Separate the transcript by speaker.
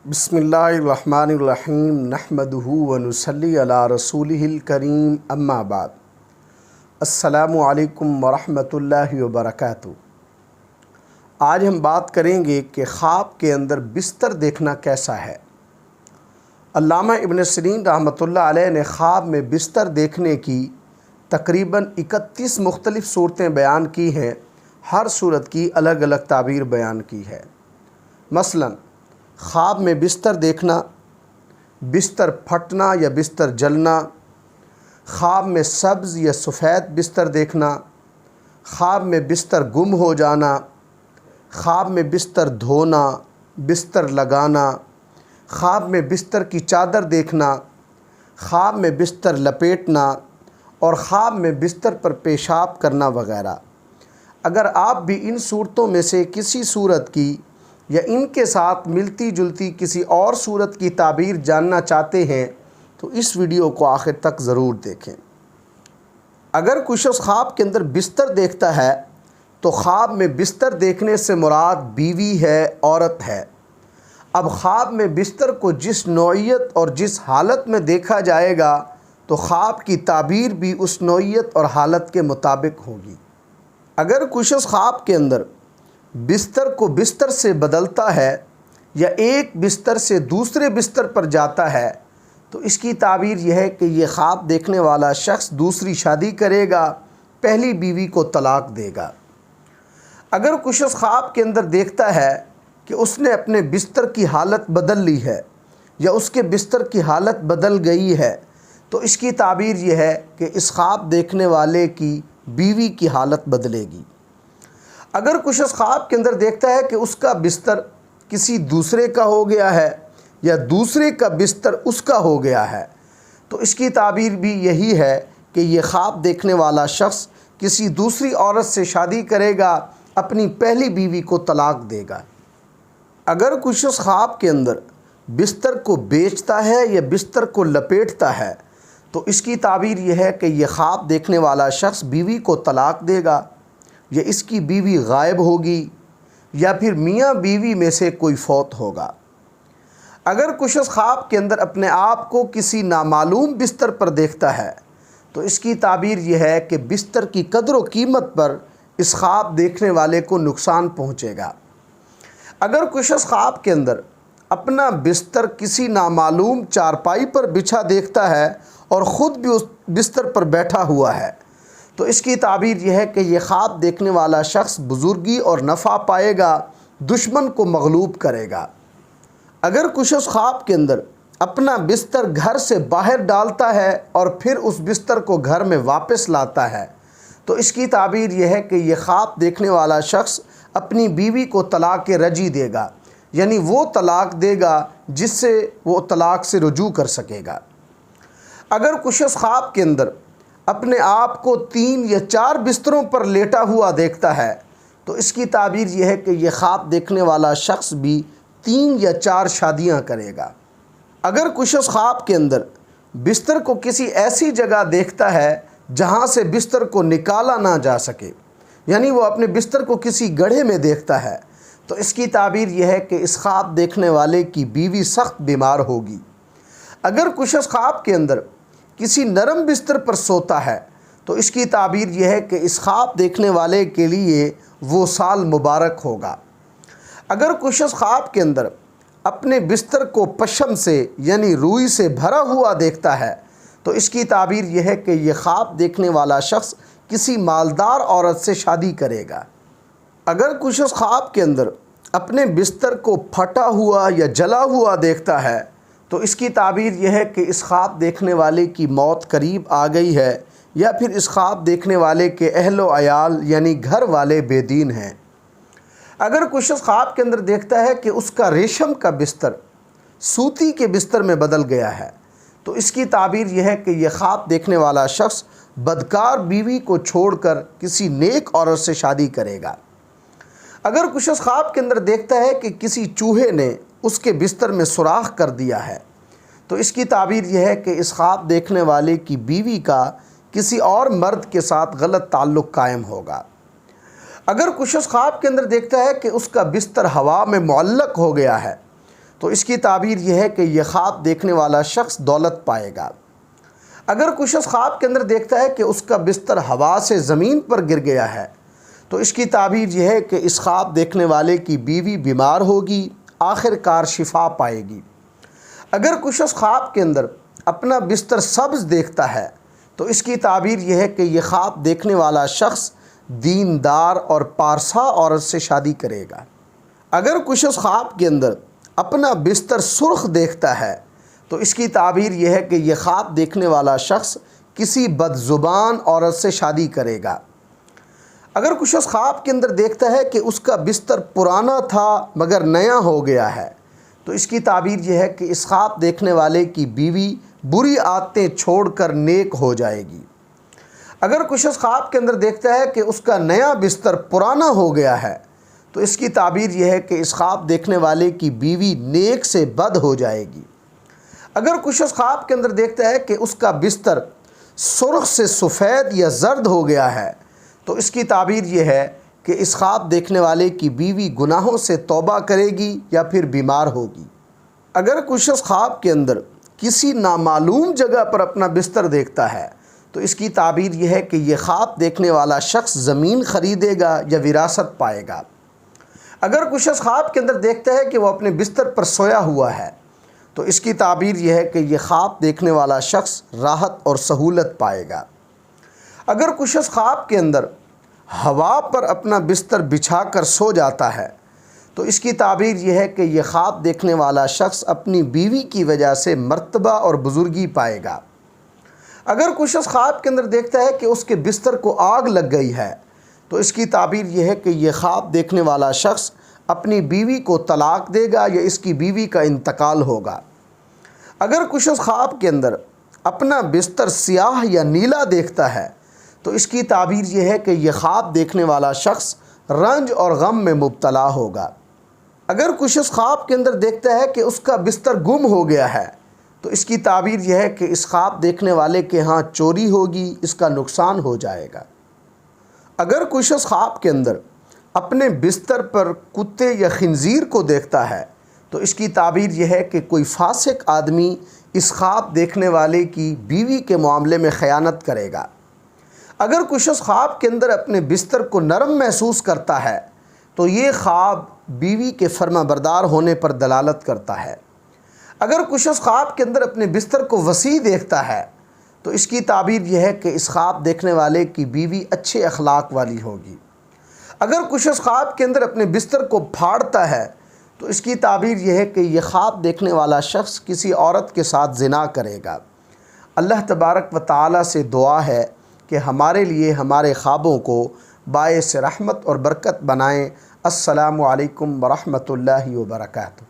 Speaker 1: بسم اللہ الرحمن الرحیم نحمدہ ونصلی علی رسولہ الکریم اما بعد السلام علیکم ورحمۃ اللہ وبرکاتہ۔ آج ہم بات کریں گے کہ خواب کے اندر بستر دیکھنا کیسا ہے۔ علامہ ابن سیرین رحمۃ اللہ علیہ نے خواب میں بستر دیکھنے کی تقریباً 31 مختلف صورتیں بیان کی ہیں، ہر صورت کی الگ الگ تعبیر بیان کی ہے۔ مثلاً خواب میں بستر دیکھنا، بستر پھٹنا یا بستر جلنا، خواب میں سبز یا سفید بستر دیکھنا، خواب میں بستر گم ہو جانا، خواب میں بستر دھونا، بستر لگانا، خواب میں بستر کی چادر دیکھنا، خواب میں بستر لپیٹنا اور خواب میں بستر پر پیشاب کرنا وغیرہ۔ اگر آپ بھی ان صورتوں میں سے کسی صورت کی یا ان کے ساتھ ملتی جلتی کسی اور صورت کی تعبیر جاننا چاہتے ہیں تو اس ویڈیو کو آخر تک ضرور دیکھیں۔ اگر کوئی شخص خواب کے اندر بستر دیکھتا ہے تو خواب میں بستر دیکھنے سے مراد بیوی ہے، عورت ہے۔ اب خواب میں بستر کو جس نوعیت اور جس حالت میں دیکھا جائے گا تو خواب کی تعبیر بھی اس نوعیت اور حالت کے مطابق ہوگی۔ اگر کوئی شخص خواب کے اندر بستر کو بستر سے بدلتا ہے یا ایک بستر سے دوسرے بستر پر جاتا ہے تو اس کی تعبیر یہ ہے کہ یہ خواب دیکھنے والا شخص دوسری شادی کرے گا، پہلی بیوی کو طلاق دے گا۔ اگر کوئی شخص خواب کے اندر دیکھتا ہے کہ اس نے اپنے بستر کی حالت بدل لی ہے یا اس کے بستر کی حالت بدل گئی ہے تو اس کی تعبیر یہ ہے کہ اس خواب دیکھنے والے کی بیوی کی حالت بدلے گی۔ اگر کوئی شخص خواب کے اندر دیکھتا ہے کہ اس کا بستر کسی دوسرے کا ہو گیا ہے یا دوسرے کا بستر اس کا ہو گیا ہے تو اس کی تعبیر بھی یہی ہے کہ یہ خواب دیکھنے والا شخص کسی دوسری عورت سے شادی کرے گا، اپنی پہلی بیوی کو طلاق دے گا۔ اگر کوئی شخص خواب کے اندر بستر کو بیچتا ہے یا بستر کو لپیٹتا ہے تو اس کی تعبیر یہ ہے کہ یہ خواب دیکھنے والا شخص بیوی کو طلاق دے گا یا اس کی بیوی غائب ہوگی یا پھر میاں بیوی میں سے کوئی فوت ہوگا۔ اگر کوئی شخص خواب کے اندر اپنے آپ کو کسی نامعلوم بستر پر دیکھتا ہے تو اس کی تعبیر یہ ہے کہ بستر کی قدر و قیمت پر اس خواب دیکھنے والے کو نقصان پہنچے گا۔ اگر کوئی شخص خواب کے اندر اپنا بستر کسی نامعلوم چارپائی پر بچھا دیکھتا ہے اور خود بھی اس بستر پر بیٹھا ہوا ہے تو اس کی تعبیر یہ ہے کہ یہ خواب دیکھنے والا شخص بزرگی اور نفع پائے گا، دشمن کو مغلوب کرے گا۔ اگر کوئی شخص خواب کے اندر اپنا بستر گھر سے باہر ڈالتا ہے اور پھر اس بستر کو گھر میں واپس لاتا ہے تو اس کی تعبیر یہ ہے کہ یہ خواب دیکھنے والا شخص اپنی بیوی کو طلاق رجعی دے گا، یعنی وہ طلاق دے گا جس سے وہ طلاق سے رجوع کر سکے گا۔ اگر کوئی شخص خواب کے اندر اپنے آپ کو 3 یا 4 بستروں پر لیٹا ہوا دیکھتا ہے تو اس کی تعبیر یہ ہے کہ یہ خواب دیکھنے والا شخص بھی 3 یا 4 شادیاں کرے گا۔ اگر کوئی شخص خواب کے اندر بستر کو کسی ایسی جگہ دیکھتا ہے جہاں سے بستر کو نکالا نہ جا سکے، یعنی وہ اپنے بستر کو کسی گڑھے میں دیکھتا ہے تو اس کی تعبیر یہ ہے کہ اس خواب دیکھنے والے کی بیوی سخت بیمار ہوگی۔ اگر کوئی شخص خواب کے اندر کسی نرم بستر پر سوتا ہے تو اس کی تعبیر یہ ہے کہ اس خواب دیکھنے والے کے لیے وہ سال مبارک ہوگا۔ اگر کوئی شخص خواب کے اندر اپنے بستر کو پشم سے یعنی روئی سے بھرا ہوا دیکھتا ہے تو اس کی تعبیر یہ ہے کہ یہ خواب دیکھنے والا شخص کسی مالدار عورت سے شادی کرے گا۔ اگر کوئی شخص خواب کے اندر اپنے بستر کو پھٹا ہوا یا جلا ہوا دیکھتا ہے تو اس کی تعبیر یہ ہے کہ اس خواب دیکھنے والے کی موت قریب آ گئی ہے یا پھر اس خواب دیکھنے والے کے اہل و عیال یعنی گھر والے بے دین ہیں۔ اگر کوئی شخص خواب کے اندر دیکھتا ہے کہ اس کا ریشم کا بستر سوتی کے بستر میں بدل گیا ہے تو اس کی تعبیر یہ ہے کہ یہ خواب دیکھنے والا شخص بدکار بیوی کو چھوڑ کر کسی نیک عورت سے شادی کرے گا۔ اگر کوئی شخص خواب کے اندر دیکھتا ہے کہ کسی چوہے نے اس کے بستر میں سوراخ کر دیا ہے تو اس کی تعبیر یہ ہے کہ اس خواب دیکھنے والے کی بیوی کا کسی اور مرد کے ساتھ غلط تعلق قائم ہوگا۔ اگر کوئی شخص خواب کے اندر دیکھتا ہے کہ اس کا بستر ہوا میں معلق ہو گیا ہے تو اس کی تعبیر یہ ہے کہ یہ خواب دیکھنے والا شخص دولت پائے گا۔ اگر کوئی شخص خواب کے اندر دیکھتا ہے کہ اس کا بستر ہوا سے زمین پر گر گیا ہے تو اس کی تعبیر یہ ہے کہ اس خواب دیکھنے والے کی بیوی بیمار ہوگی، آخر کار شفا پائے گی۔ اگر کوئی شخص خواب کے اندر اپنا بستر سبز دیکھتا ہے تو اس کی تعبیر یہ ہے کہ یہ خواب دیکھنے والا شخص دیندار اور پارسا عورت سے شادی کرے گا۔ اگر کوئی شخص خواب کے اندر اپنا بستر سرخ دیکھتا ہے تو اس کی تعبیر یہ ہے کہ یہ خواب دیکھنے والا شخص کسی بد زبان عورت سے شادی کرے گا۔ اگر کوئی شخص خواب کے اندر دیکھتا ہے کہ اس کا بستر پرانا تھا مگر نیا ہو گیا ہے تو اس کی تعبیر یہ ہے کہ اس خواب دیکھنے والے کی بیوی بری عادتیں چھوڑ کر نیک ہو جائے گی۔ اگر کوئی شخص خواب کے اندر دیکھتا ہے کہ اس کا نیا بستر پرانا ہو گیا ہے تو اس کی تعبیر یہ ہے کہ اس خواب دیکھنے والے کی بیوی نیک سے بد ہو جائے گی۔ اگر کوئی شخص خواب کے اندر دیکھتا ہے کہ اس کا بستر سرخ سے سفید یا زرد ہو گیا ہے تو اس کی تعبیر یہ ہے کہ اس خواب دیکھنے والے کی بیوی گناہوں سے توبہ کرے گی یا پھر بیمار ہوگی۔ اگر کوئی شخص خواب کے اندر کسی نامعلوم جگہ پر اپنا بستر دیکھتا ہے تو اس کی تعبیر یہ ہے کہ یہ خواب دیکھنے والا شخص زمین خریدے گا یا وراثت پائے گا۔ اگر کوئی شخص خواب کے اندر دیکھتا ہے کہ وہ اپنے بستر پر سویا ہوا ہے تو اس کی تعبیر یہ ہے کہ یہ خواب دیکھنے والا شخص راحت اور سہولت پائے گا۔ اگر کوئی شخص خواب کے اندر ہوا پر اپنا بستر بچھا کر سو جاتا ہے تو اس کی تعبیر یہ ہے کہ یہ خواب دیکھنے والا شخص اپنی بیوی کی وجہ سے مرتبہ اور بزرگی پائے گا۔ اگر کوئی شخص خواب کے اندر دیکھتا ہے کہ اس کے بستر کو آگ لگ گئی ہے تو اس کی تعبیر یہ ہے کہ یہ خواب دیکھنے والا شخص اپنی بیوی کو طلاق دے گا یا اس کی بیوی کا انتقال ہوگا۔ اگر کوئی شخص خواب کے اندر اپنا بستر سیاہ یا نیلا دیکھتا ہے تو اس کی تعبیر یہ ہے کہ یہ خواب دیکھنے والا شخص رنج اور غم میں مبتلا ہوگا۔ اگر کوئی شخص خواب کے اندر دیکھتا ہے کہ اس کا بستر گم ہو گیا ہے تو اس کی تعبیر یہ ہے کہ اس خواب دیکھنے والے کے ہاں چوری ہوگی، اس کا نقصان ہو جائے گا۔ اگر کوئی شخص خواب کے اندر اپنے بستر پر کتے یا خنزیر کو دیکھتا ہے تو اس کی تعبیر یہ ہے کہ کوئی فاسق آدمی اس خواب دیکھنے والے کی بیوی کے معاملے میں خیانت کرے گا۔ اگر کوئی شخص خواب کے اندر اپنے بستر کو نرم محسوس کرتا ہے تو یہ خواب بیوی کے فرما بردار ہونے پر دلالت کرتا ہے۔ اگر کوئی شخص خواب کے اندر اپنے بستر کو وسیع دیکھتا ہے تو اس کی تعبیر یہ ہے کہ اس خواب دیکھنے والے کی بیوی اچھے اخلاق والی ہوگی۔ اگر کوئی شخص خواب کے اندر اپنے بستر کو پھاڑتا ہے تو اس کی تعبیر یہ ہے کہ یہ خواب دیکھنے والا شخص کسی عورت کے ساتھ زنا کرے گا۔ اللہ تبارک و تعالی سے دعا ہے کہ ہمارے لیے ہمارے خوابوں کو باعث رحمت اور برکت بنائیں۔ السلام علیکم ورحمۃ اللہ وبرکاتہ۔